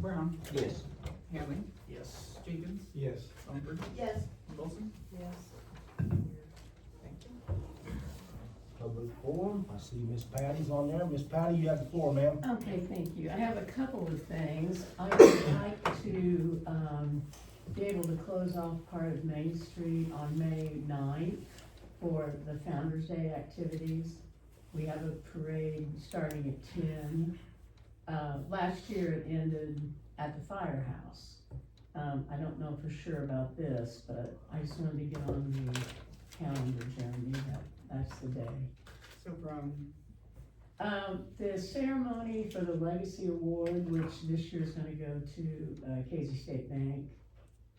Brown, Yes. Hamlin, Yes. Jenkins, Yes. Bumper, Yes. Wilson. Yes. Thank you. Public forum, I see Miss Patty's on there. Miss Patty, you have the floor, ma'am. Okay, thank you. I have a couple of things. I would like to, be able to close off part of Main Street on May 9th for the Founder's Day activities. We have a parade starting at 10. Last year it ended at the firehouse. I don't know for sure about this, but I just wanted to get on the calendar, Jeremy, that's the day. So from, The ceremony for the Legacy Award, which this year is gonna go to, Casey State Bank,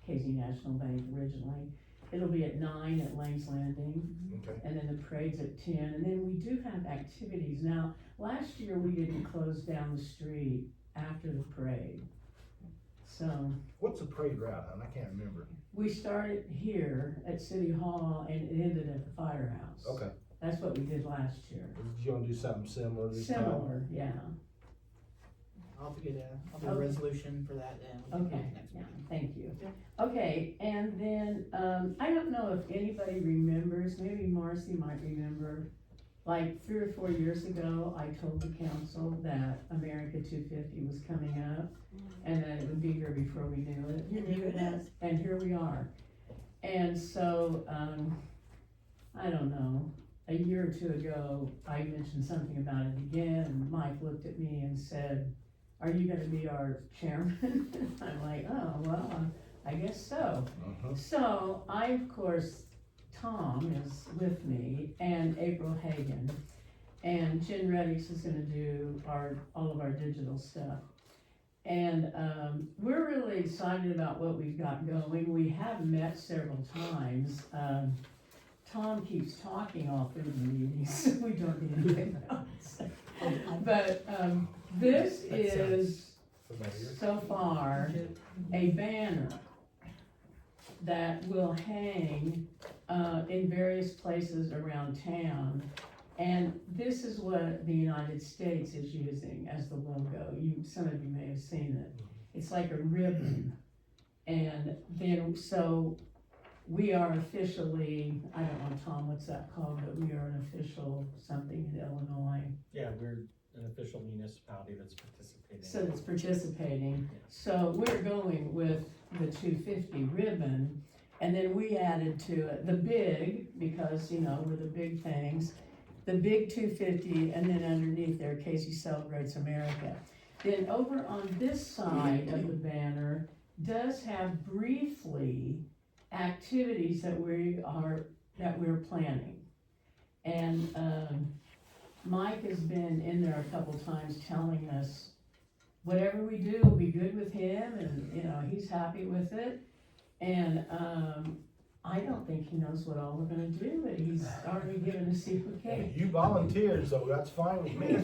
Casey National Bank originally. It'll be at 9 at Lane's Landing, Okay. and then the parade's at 10, and then we do have activities. Now, last year we didn't close down the street after the parade. So, What's the parade route, hon? I can't remember. we started here at City Hall and it ended at the firehouse. Okay. That's what we did last year. You gonna do something similar this time? Similar, yeah. I'll have to get I'll do a Okay. resolution for that then. We can Okay, talk next yeah, meeting. thank you. Yeah. Okay, and then, I don't know if anybody remembers, maybe Marcy might remember, like 3 or 4 years ago, I told the council that America 250 was coming up, and that it would be here before we knew it. You knew it as. And here we are. And so, I don't know, a year or two ago, I mentioned something about it again, and Mike looked at me and said, "Are you gonna be our chairman?" I'm like, "Oh, well, I guess so." Uh-huh. So I, of course, Tom is with me and April Hagan, and Jen Reddix is gonna do all of our digital stuff. And, we're really excited about what we've got going. We have met several times. Tom keeps talking all through the meetings, so we don't need anything else. But, this That is Familiar? so far a banner that will hang, in various places around town. And this is what the United States is using as the logo. Some of you may have seen it. It's like a ribbon. And then, so we are officially, I don't know, Tom, what's that called, but we are an official something in Illinois. Yeah, we're an official municipality that's participating. So that's participating. Yes. So we're going with the 250 ribbon, and then we added to it the big, because, we're the big things, the big 250, and then underneath there, Casey Celebrates America. Then over on this side of the banner does have briefly activities that we're planning. And, Mike has been in there a couple times telling us whatever we do will be good with him, and, he's happy with it. And, I don't think he knows what all we're gonna do, but he's already given us the okay. You volunteered, so that's fine with me.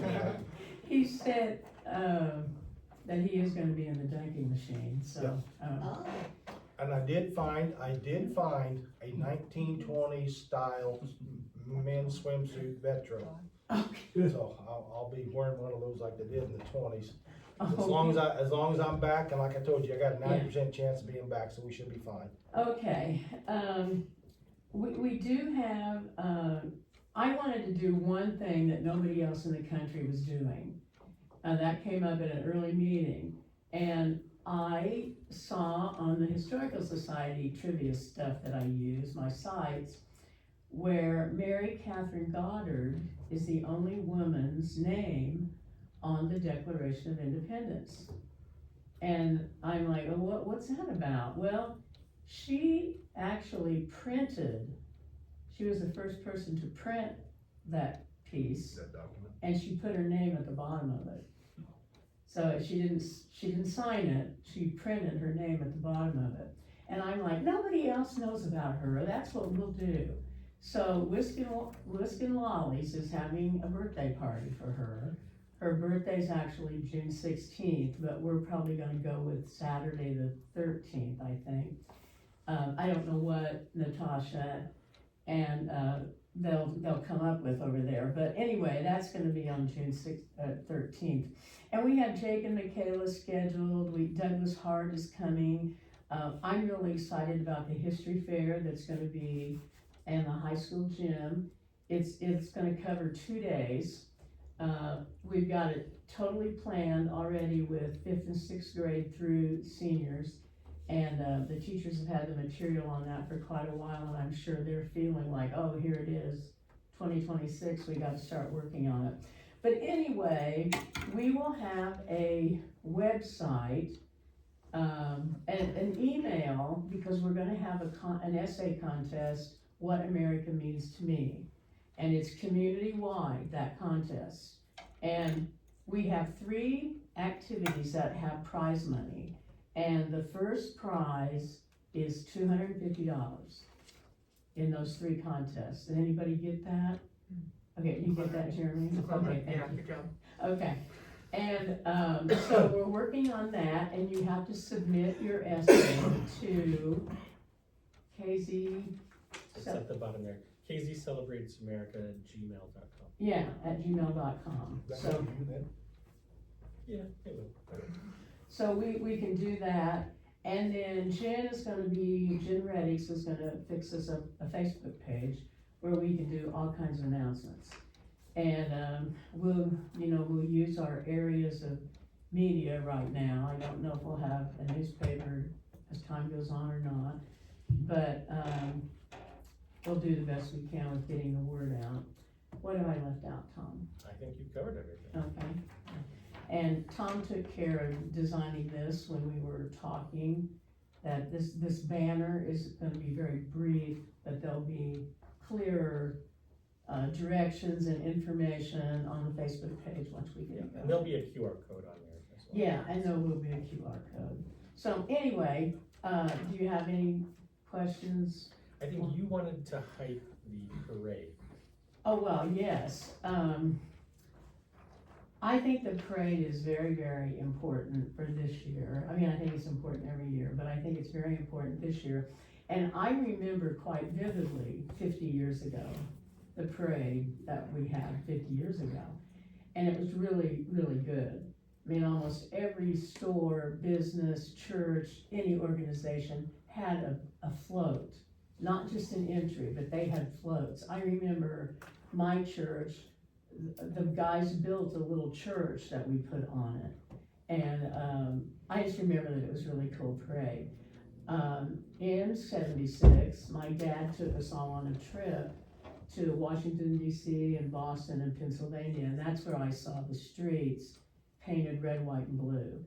He said, that he is gonna be in the dunking machine, so, Oh, And I did find a 1920s style men's swimsuit Vetro. okay. So I'll be wearing one of those like they did in the 20s. As long as I'm back, and like I told you, I got a 90% chance of being back, so we should be fine. Okay, we do have, I wanted to do one thing that nobody else in the country was doing. That came up at an early meeting, and I saw on the Historical Society trivia stuff that I use, my sites, where Mary Catherine Goddard is the only woman's name on the Declaration of Independence. And I'm like, oh, what's that about? Well, she actually she was the first person to print that piece, That document. and she put her name at the bottom of it. So she didn't sign it, she printed her name at the bottom of it. And I'm like, nobody else knows about her, that's what we'll do. So Wisconsin Lollies is having a birthday party for her. Her birthday's actually June 16th, but we're probably gonna go with Saturday the 13th, I think. I don't know what Natasha and, they'll come up with over there, but anyway, that's gonna be on June 13th. And we have Jake and Michaela scheduled, Douglas Hart is coming. I'm really excited about the history fair that's gonna be in the high school gym. It's gonna cover 2 days. We've got it totally planned already with 5th and 6th grade through seniors. And, the teachers have had the material on that for quite a while, and I'm sure they're feeling like, oh, here it is, 2026, we gotta start working on it. But anyway, we will have a website, and an email, because we're gonna have an essay contest, What America Means to Me. And it's community-wide, that contest. And we have 3 activities that have prize money. And the first prize is $250 in those 3 contests. Did anybody get that? Okay, you get that, Jeremy? Okay, thank Yeah, you. good job. Okay, and, so we're working on that, and you have to submit your essay to KZ, It's at the bottom there, kzcelebratesamerica@gmail.com. yeah, at gmail.com. That's So, you then? Yeah, it will. so we can do that, and then Jen Reddix is gonna fix us a Facebook page where we can do all kinds of announcements. And, we'll use our areas of media right now. I don't know if we'll have a newspaper as time goes on or not, but, we'll do the best we can with getting the word out. What have I left out, Tom? I think you've covered everything. Okay. And Tom took care of designing this when we were talking, that this banner is gonna be very brief, but there'll be clearer, directions and information on the Facebook page once we get it And going. there'll be a QR code on there as well. Yeah, and there will be a QR code. So anyway, do you have any questions? I think you wanted to hype the parade. Oh, well, yes. I think the parade is very, very important for this year. I mean, I think it's important every year, but I think it's very important this year. And I remember quite vividly 50 years ago, the parade that we had 50 years ago. And it was really, really good. I mean, almost every store, business, church, any organization had a float. Not just an entry, but they had floats. I remember my church, the guys built a little church that we put on it. And, I just remember that it was a really cool parade. In '76, my dad took us all on a trip to Washington DC and Boston and Pennsylvania, and that's where I saw the streets painted red, white, and blue.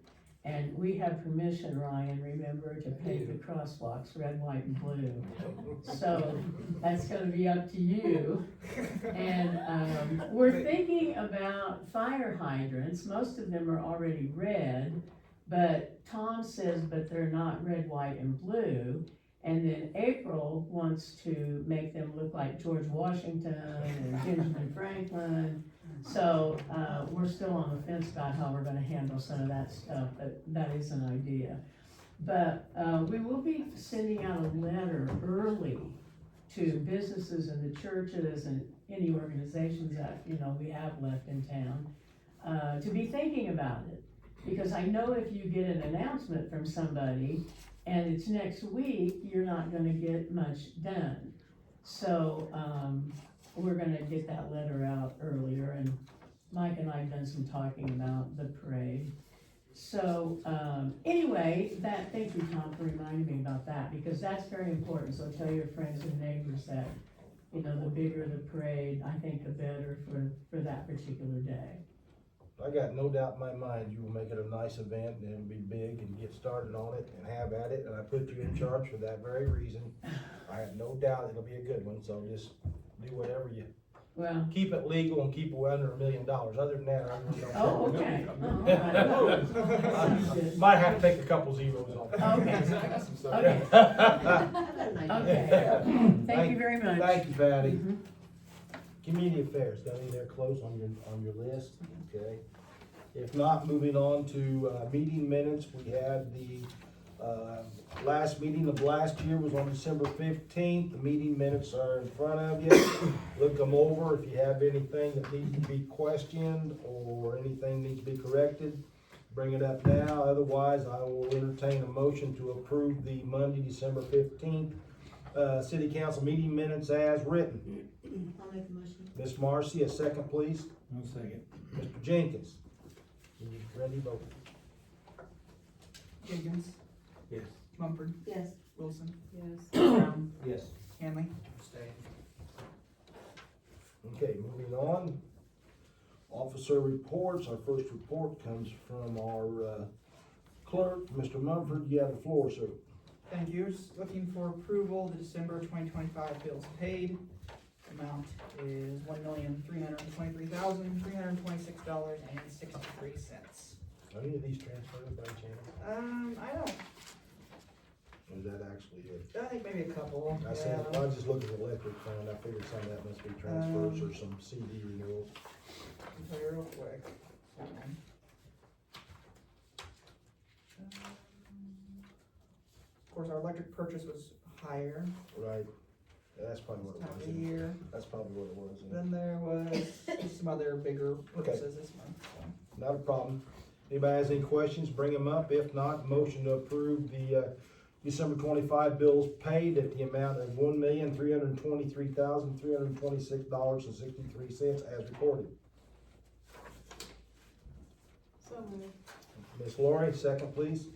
And we have permission, Ryan, remember, to paint the crosswalks red, white, and blue. So that's gonna be up to you. And, we're thinking about fire hydrants. Most of them are already red, but Tom says, but they're not red, white, and blue. And then April wants to make them look like George Washington and Benjamin Franklin. So, we're still on the fence about how we're gonna handle some of that stuff, but that is an idea. But, we will be sending out a letter early to businesses and the churches and any organizations that, we have left in town, to be thinking about it. Because I know if you get an announcement from somebody and it's next week, you're not gonna get much done. So, we're gonna get that letter out earlier, and Mike and I have done some talking about the parade. So, anyway, thank you, Tom, for reminding me about that, because that's very important. So tell your friends and neighbors that, the bigger the parade, I think the better for that particular day. I got no doubt in my mind you will make it a nice event and it'll be big and get started on it and have at it, and I put you in charge for that very reason. I have no doubt it'll be a good one, so just do whatever you, Well, keep it legal and keep it under $1 million. Other than that, I really don't. oh, okay. Sounds good. Might have to take a couple zeros off. Okay. I got some stuff. Okay. Okay. Thank you very much. Thank you, Patty. Mhm. Community affairs, got any there close on your list? Okay. If not, moving on to, meeting minutes, we had the, Last meeting of last year was on December 15th. The meeting minutes are in front of you. Look them over. If you have anything that needs to be questioned or anything needs to be corrected, bring it up now. Otherwise, I will entertain a motion to approve the Monday, December 15th, city council meeting minutes as written. I'll make the motion. Ms. Marcy, a second, please. No second. Mr. Jenkins. You ready, vote? Jenkins, Yes. Mumford, Yes. Wilson, Yes. Brown, Yes. Hanley. Okay, moving on. Officer reports. Our first report comes from our clerk, Mr. Mumford. You have the floor, sir. Thank you. Just looking for approval, the December 2025 bills paid. Amount is $1,323,326.63. Are any of these transferred by chance? I don't, Or is that actually it? I think maybe a couple. I said, I was just looking at the electric fund. I figured some of that must be transfers or some CD renewals. I'll tell you real quick. Hold on. Of course, our electric purchase was higher Right. That's probably what this it time was. of year. That's probably what it was. yeah. Then there was some other bigger purchases this month, so. Not a problem. Anybody has any questions, bring them up. If not, motion to approve the December 25 bills paid at the amount of $1,323,326.63 as recorded. So moved. Ms. Laurie, second please.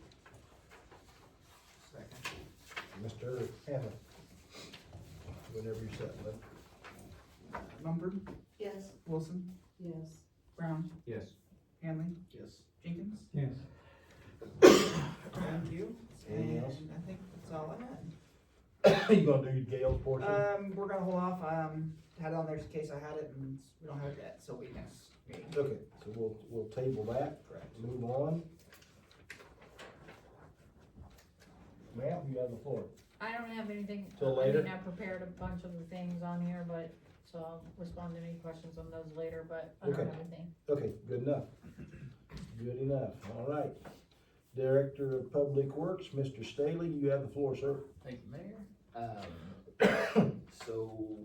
Second. Mr. Hammond. Whenever you're set, bud. Mumford, Yes. Wilson, Yes. Brown, Yes. Hanley, Yes. Jenkins. Yes. Thank you. Anything And else? I think that's all I had. You gonna do Gail's portion? We're gonna hold off, had it on there just in case I had it, and we don't have it yet, so we next meeting. Okay, so we'll table that. Correct. Move on. Ma'am, you have the floor. I don't have anything. Till I mean, later? I prepared a bunch of the things on here, but, so I'll respond to any questions on those later, but I don't Okay. have anything. Okay, good enough. Good enough, all right. Director of Public Works, Mr. Staley, you have the floor, sir. Thank you, Mayor. So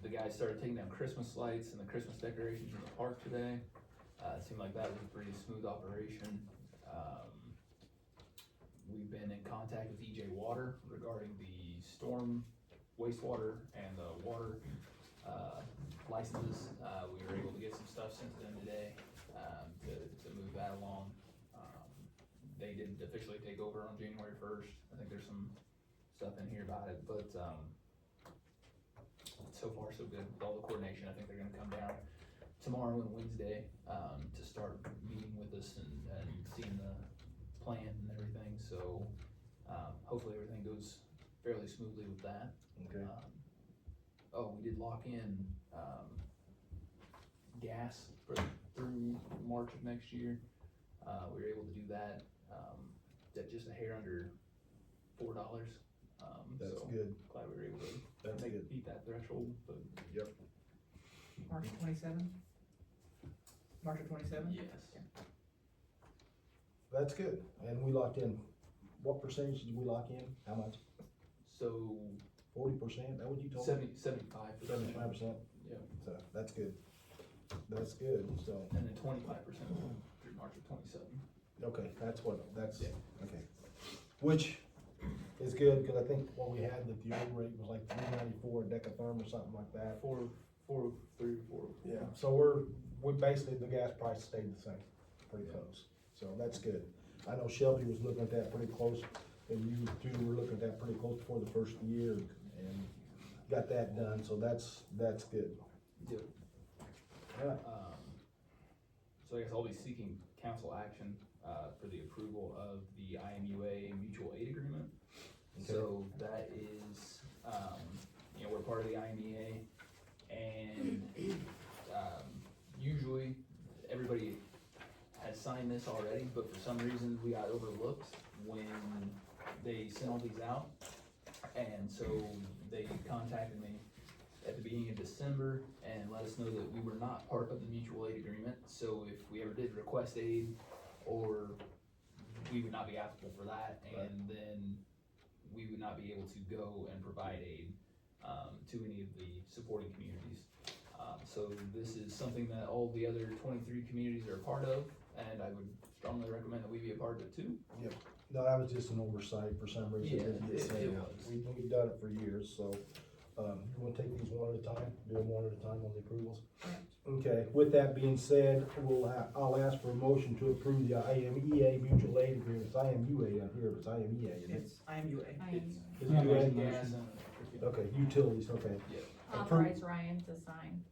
the guys started taking down Christmas lights and the Christmas decorations in the park today. It seemed like that was a pretty smooth operation. We've been in contact with EJ Water regarding the storm wastewater and the water licenses. We were able to get some stuff sent to them today to move that along. They didn't officially take over on January 1st. I think there's some stuff in here about it, but so far so good with all the coordination. I think they're gonna come down tomorrow and Wednesday to start meeting with us and seeing the plan and everything. So hopefully everything goes fairly smoothly with that. Okay. We did lock in gas through March of next year. We were able to do that at just a hair under $4. That's so good, glad we were able to that's good. beat that threshold, but March 27? March of 27? yes. That's good, and we locked in, what percentage did we lock in? How much? So 40%, that what you told me? 75%. 75%, Yeah, so that's good. That's good, so, and then 25% through March of 27. okay, that's, Yeah. okay. Which is good, cause I think what we had, that the old rate was like $3.94 a decatherm or something like that. 403 or 4. Yeah, so we basically, the gas price stayed the same, pretty close, so that's good. I know Shelby was looking at that pretty close, and you two were looking at that pretty close before the first year, and got that done, so that's good. Yep. Alright, So I guess I'll be seeking council action for the approval of the IMUA mutual aid agreement. Okay. So that is, we're part of the IMEA, and usually everybody has signed this already, but for some reason we got overlooked when they sent all these out. And so they contacted me at the beginning of December and let us know that we were not part of the mutual aid agreement. So if we ever did request aid or we would not be applicable for that, and then we would not be able to go and provide aid, to any of the supporting communities. So this is something that all the other 23 communities are a part of, and I would strongly recommend that we be a part of it too. No, that was just an oversight for some reason. Yeah, It didn't get it sent out. was. We've done it for years, so, you wanna take these one at a time, do them one at a time on the approvals? Okay, with that being said, I'll ask for a motion to approve the IMEA mutual aid agreement. It's IMUA out here, but it's IMEA, isn't it? It's IMUA. It's Is it UA? gas and, Okay, utilities, okay. Authorize Ryan to sign.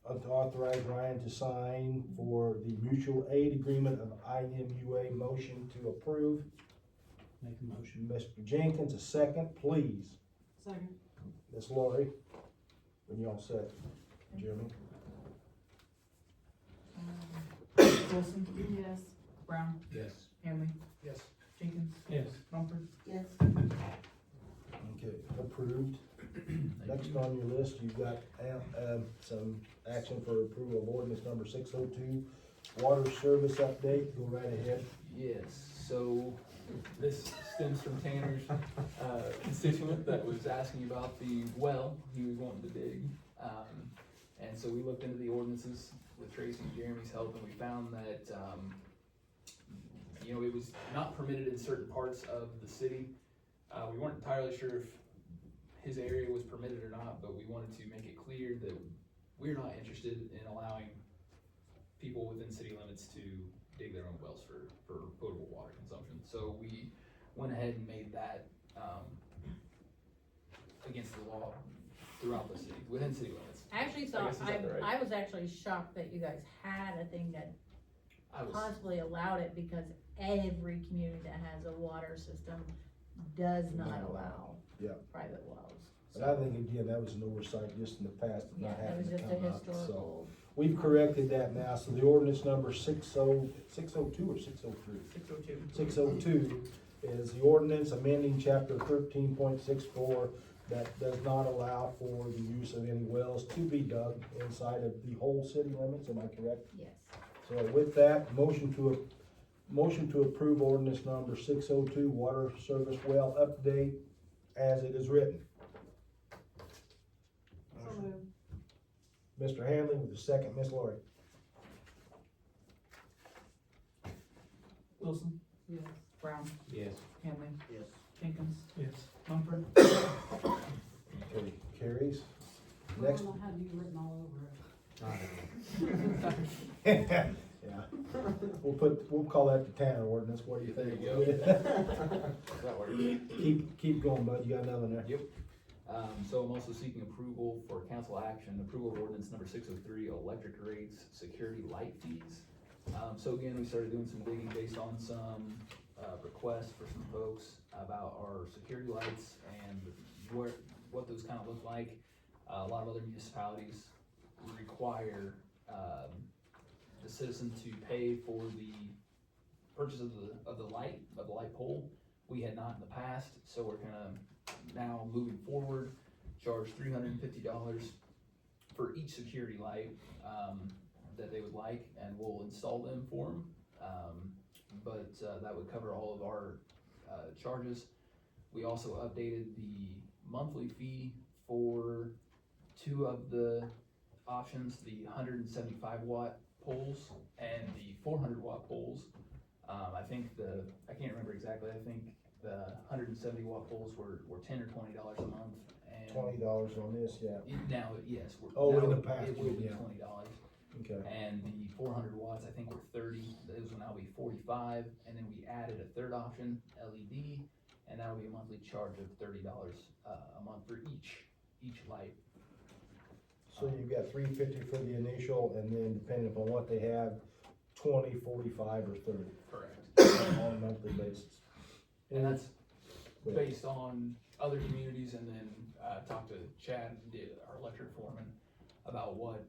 To authorize Ryan to sign for the mutual aid agreement of IMUA. Motion to approve. Make a motion. Mr. Jenkins, a second, please. Second. Ms. Laurie, when y'all set, Jeremy? Wilson, Yes. Brown, Yes. Hamley, Yes. Jenkins, Yes. Mumford. Yes. Okay, approved. Next on your list, you've got, some action for approval of ordinance number 602, water service update. Go right ahead. yes, so this stems from Tanner's, constituent that was asking about the well he was wanting to dig. And so we looked into the ordinances with Tracy and Jeremy's help, and we found that, you know, it was not permitted in certain parts of the city. We weren't entirely sure if his area was permitted or not, but we wanted to make it clear that we're not interested in allowing people within city limits to dig their own wells for potable water consumption. So we went ahead and made that, against the law throughout the city, within city limits. I actually I thought, guess, is that right? I was actually shocked that you guys had a thing that I was, possibly allowed it, because every community that has a water system does not Not allow allowed. Yeah. private wells. And I think again, that was an oversight just in the past, of Yeah, not that was having to just a come up, so. historical. We've corrected that now, so the ordinance number 602 or 603? 602. 602 is the ordinance amending chapter 13.64 that does not allow for the use of any wells to be dug inside of the whole city limits, am I correct? Yes. So with that, motion to approve ordinance number 602, water service well update as it is written. So moved. Mr. Hanley with the second, Ms. Laurie. Wilson, Yes. Brown, Yes. Hamley, Yes. Jenkins, Yes. Mumford. Okay, carries. Next. I don't know how you written all over it. Yeah, we'll call that the Tanner ordinance, what do you think? There you That works. Keep going, bud, you got another one there? Yep. So I'm also seeking approval for council action, approval of ordinance number 603, electric rates, security light fees. So again, we started doing some digging based on some, requests for some folks about our security lights and what those kind of look like. A lot of other municipalities require, the citizen to pay for the purchase of the light pole. We had not in the past, so we're gonna now, moving forward, charge $350 for each security light, that they would like, and we'll install them for them. But that would cover all of our, charges. We also updated the monthly fee for two of the options, the 175 watt poles and the 400 watt poles. I can't remember exactly, I think the 170 watt poles were $10 or $20 a month, and $20 on this, yeah, now, yes, Oh, in now the past, it will be yeah. $20. okay. And the 400 watts, I think, were 30, those will now be 45, and then we added a third option, LED, and that'll be a monthly charge of $30 a month for each light. So you've got $350 for the initial, and then depending upon what they have, 20, 45, or 30 Correct. on a monthly basis. And that's Good. based on other communities, and then talked to Chad, our electric foreman, about what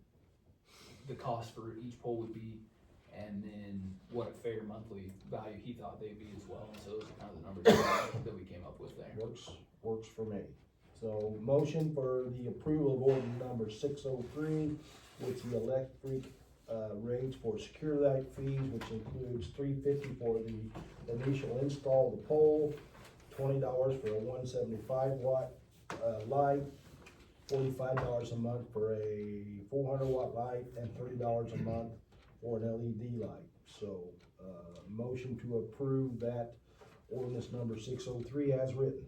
the cost for each pole would be, and then what a fair monthly value he thought they'd be as well. And so those are kind of the numbers that we came up with there. Works for me. So motion for the approval of order number 603, with the electric rates for security light fees, which includes $3.50 for the initial install of the pole, $20 for a 175-watt light, $45 a month for a 400-watt light, and $30 a month for an LED light. So, motion to approve that ordinance number 603 as written.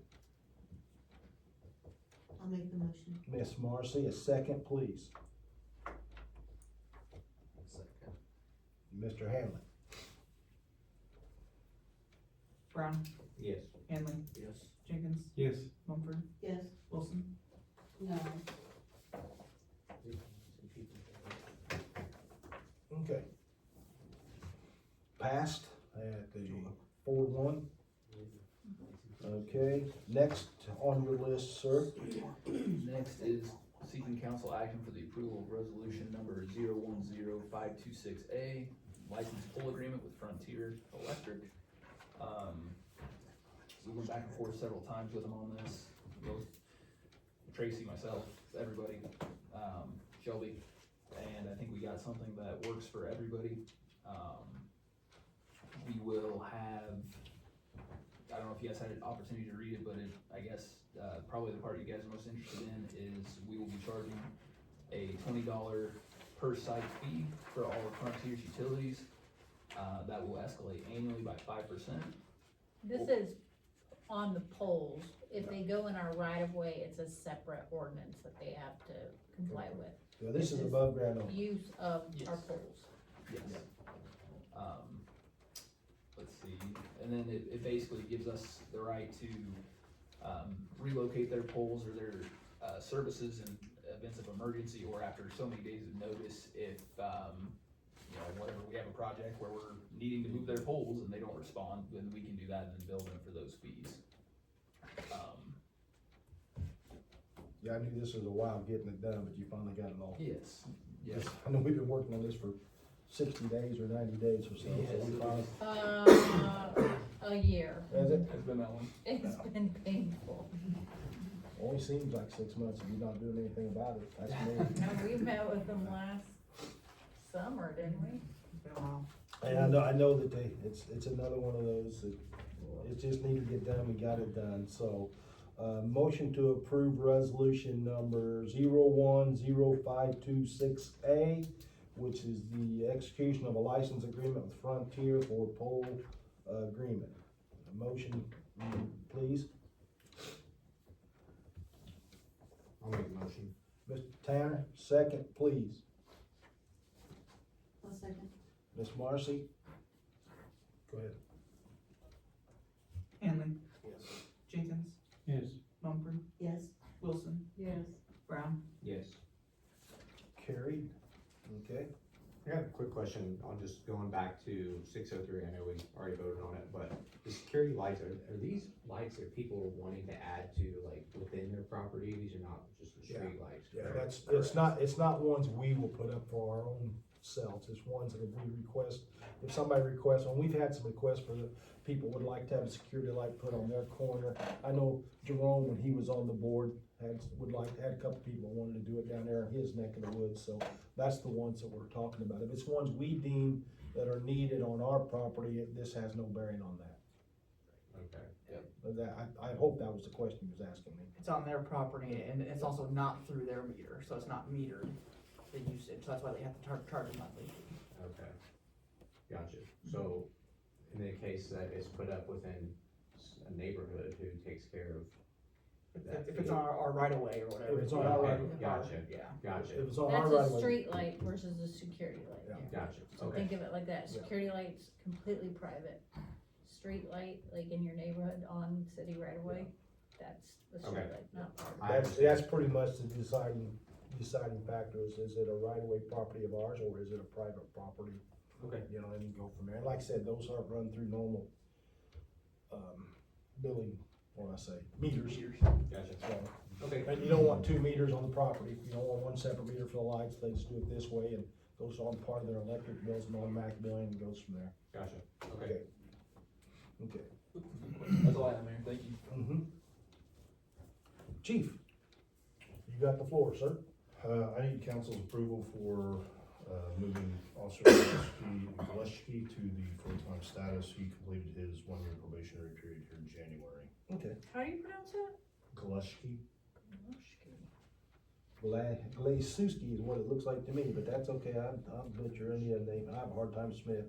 I'll make the motion. Miss Marcy, a second, please. Second. Mr. Hanley. Brown, Yes. Hanley, Yes. Jenkins, Yes. Mumford, Yes. Wilson. No. Okay. Passed at the 4-1. Okay, next on your list, sir. Next is seeking council action for the approval of resolution number 010526A, license pool agreement with Frontier Electric. We went back and forth several times with them on this, both Tracy, myself, everybody, Shelby, and I think we got something that works for everybody. We will have, I don't know if you guys had an opportunity to read it, but I guess, probably the part you guys are most interested in is we will be charging a $20 per site fee for all of Frontier's utilities. That will escalate annually by 5%. This is on the poles. If they go in our right of way, it's a separate ordinance that they have to comply with. Yeah, this is above ground only. Use of our Yes. poles. Yes. Let's see, and then it basically gives us the right to, relocate their poles or their, services in events of emergency or after so many days of notice if, you know, whatever, we have a project where we're needing to move their poles and they don't respond, then we can do that and then bill them for those fees. Yeah, I knew this was a while getting it done, but you finally got it all. Yes, yes. I know we've been working on this for 60 days or 90 days or so, so we finally, A year. has it? It's been that one. It's been painful. Only seems like 6 months and you're not doing anything about it, that's me. No, we met with them last summer, didn't we? It's been a while. And I know that it's another one of those that it just needed to get done, we got it done, so. Motion to approve resolution number 010526A, which is the execution of a license agreement with Frontier for pole agreement. A motion, please. I'll make a motion. Mr. Tanner, second, please. I'll second. Miss Marcy? Go ahead. Hanley, Yes. Jenkins, Yes. Mumford, Yes. Wilson, Yes. Brown. Yes. Carried, okay. I got a quick question on just going back to 603, I know we already voted on it, but the security lights, are these lights that people are wanting to add to like within their property? These are not just the street lights? Yeah, correct? it's not ones we will put up for our own selves, it's ones that if we request, if somebody requests, and we've had some requests for the people would like to have a security light put on their corner. I know Jerome, when he was on the board, had a couple people wanted to do it down there in his neck of the woods, so that's the ones that we're talking about. If it's ones we deem that are needed on our property, this has no bearing on that. Okay. But I hope that was the question he was asking me. It's on their property and it's also not through their meter, so it's not metered, the usage, so that's why they have to charge a monthly. Okay. Gotcha. So in the case that it's put up within a neighborhood, who takes care of? If it's on our right of way or whatever. If it's on our Okay, right of way. gotcha. Yeah. Gotcha. If it's on our right That's of a way. street light versus a security light. Yeah. Gotcha. So Okay. think of it like that, Yeah. security light's completely private. Street light, like in your neighborhood on city right away, that's the street Okay. light, not ours. I That's understand. pretty much the deciding factor is it a right of way property of ours or is it a private property? Okay. You know, and you go from there. And like I said, those aren't run through normal, billing, what I say, meters. Gotcha. So, Okay. and you don't want 2 meters on the property, you don't want one separate meter for the lights, they just do it this way and goes on part of their electric bills and automatic billing and goes from there. Gotcha. Okay. Okay. That's all I have, Mayor, thank you. Mm-hmm. Chief, you got the floor, sir. I need council's approval for, Moving Officer Gillespie to the full-time status. He completed his one-year probationary period here in January. Okay. How do you pronounce it? Gillespie. Glasuski is what it looks like to me, but that's okay, I'll butcher any other name, I have a hard time with Smith.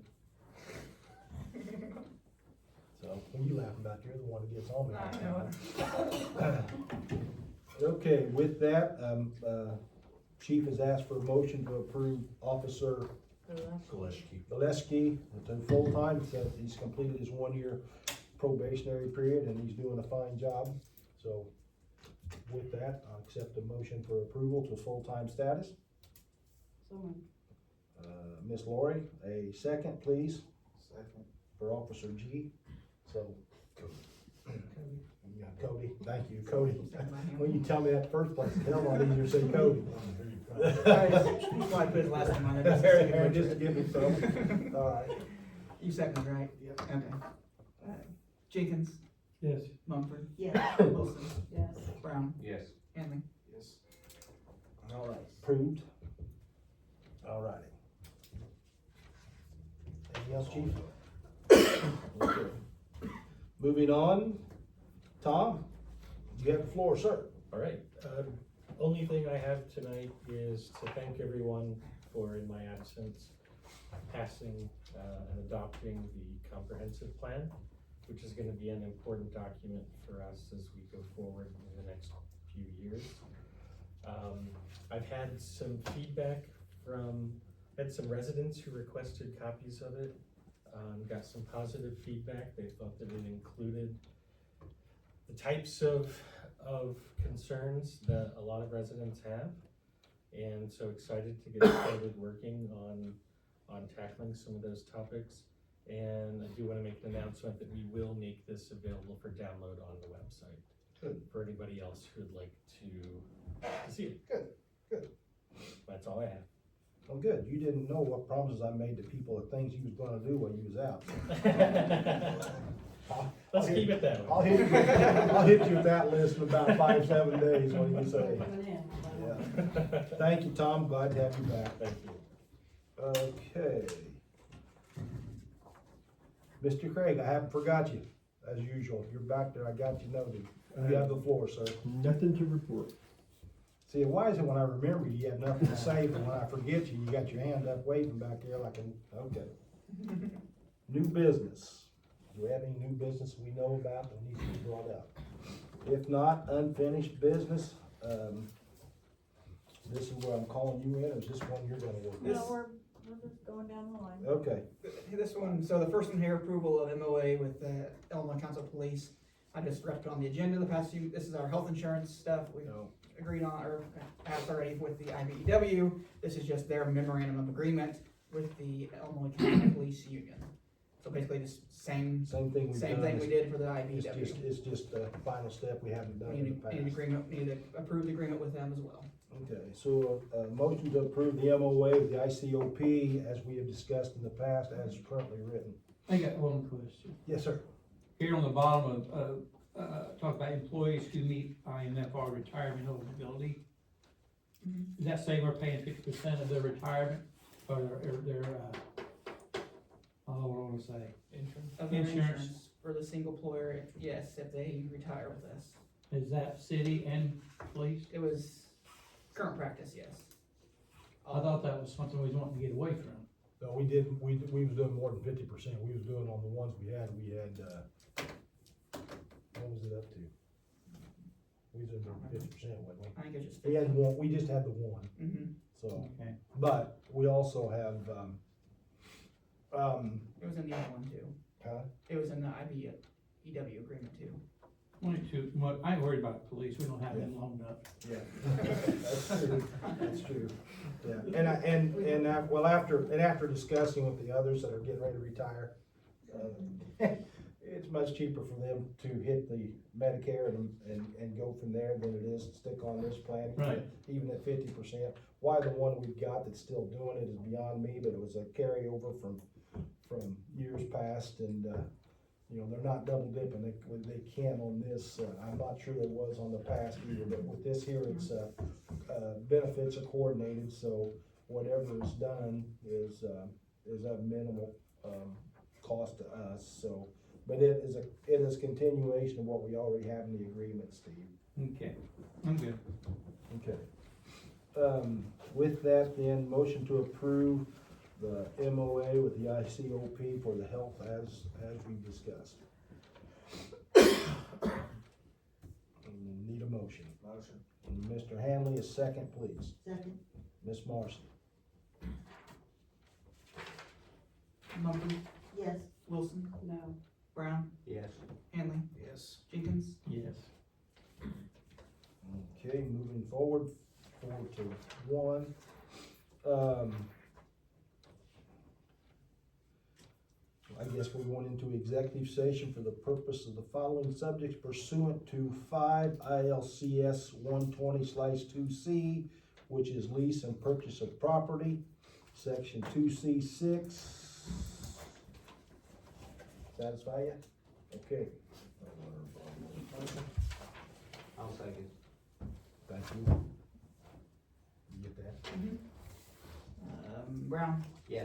So, when you laughing about, you're the one that gets on me. I know Okay, with that, Chief has asked for a motion to approve Officer Gillespie to full-time, that he's completed his one-year probationary period and he's doing a fine job. So, with that, I'll accept a motion for approval to full-time status. So moved. Ms. Lori, a second, please. Second. For Officer G, so. Yeah, Cody, thank you, Cody. When you tell me that first place, hell, a lot easier to say Cody. That's why I put his last name on there. Just to give me some, alright. You second, right? Yep. Okay. Jenkins, Yes. Mumford, Yes. Wilson, Yes. Brown, Yes. Henley. Yes. Alright, approved. Alrighty. Anything else, Chief? Okay. Moving on, Tom, you have the floor, sir. All right, only thing I have tonight is to thank everyone for, in my absence, passing and adopting the comprehensive plan, which is gonna be an important document for us as we go forward in the next few years. I've had some feedback had some residents who requested copies of it. Got some positive feedback. They thought that it included the types of concerns that a lot of residents have. And so excited to get started working on tackling some of those topics. And I do want to make an announcement that we will make this available for download on the website. Good. For anybody else who would like to see it. Good. That's all I have. Well, good, you didn't know what promises I made to people of things you was gonna do while you was out. Let's keep it that I'll way. hit you with that list in about 5-7 days, what do you say? Coming in. Yeah. Thank you, Tom, glad to have you back. Thank you. Okay. Mr. Craig, I haven't forgot you, as usual, you're back there, I got you noted. You have the floor, sir. Nothing to report. See, why is it when I remember you have nothing to say, but when I forget you, you got your hand up waving back there like okay. New business. Do we have any new business we know about that needs to be brought up? If not, unfinished business, this is where I'm calling you in, or is this one you're gonna work with? This- No, we're just going down the line. Okay, This one, so the first one here, approval of MOA with the Illinois Council of Police. I just left it on the agenda the past few, this is our health insurance stuff. We no, agreed on, or passed already with the IBEW. This is just their memorandum of agreement with the Illinois County Police Union. So basically the same same thing we've done. thing we did for the It's IBEW. just a final step we haven't done We in need the an past. agreement, need to approve the agreement with them as well. Okay, so, motion to approve the MOA with the ICOP as we have discussed in the past, as currently written. I got one question. Yes, sir. Here on the bottom of, talk about employees who meet IMFR retirement eligibility. Does that say we're paying 50% of their retirement or their, what do I wanna say? Of their Insurance. For the single employer, yes, if they retire with us. Is that city and police? It was current practice, yes. I thought that was something we was wanting to get away from. No, we didn't, we was doing more than 50%, we was doing on the ones we had, what was it up to? We was doing 50%, wasn't we? I think it's just. We had one, we just had the one, Mm-hmm. so, Okay. but we also have, It was in the other one too. huh? It was in the IBEW agreement too. I ain't worried about the police, we don't have them long enough. Yeah. That's true, yeah, well, after discussing with the others that are getting ready to retire, it's much cheaper for them to hit the Medicare and go from there than it is to stick on this plan. Right. Even at 50%. Why the one we've got that's still doing it is beyond me, but it was a carryover from years past, and, you know, they're not double dipping, they can on this, I'm not sure there was on the past either, but with this here, it's, benefits are coordinated, so whatever is done is of minimal, cost to us, so. But it is continuation of what we already have in the agreement, Steve. Okay, I'm good. Okay. With that then, motion to approve the MOA with the ICOP for the health as we discussed. Need a motion. Motion. And Mr. Hanley, a second, please. Second. Miss Marcy. Mumford, Yes. Wilson, No. Brown, Yes. Hanley, Yes. Jenkins. Yes. Okay, moving forward, 4-1. I guess we went into executive session for the purpose of the following subjects pursuant to 5 ILCS 120/2C, which is lease and purchase of property, section 2C6. Satisfy you? Okay, I'll second. thank you. You get that? Brown, Yes.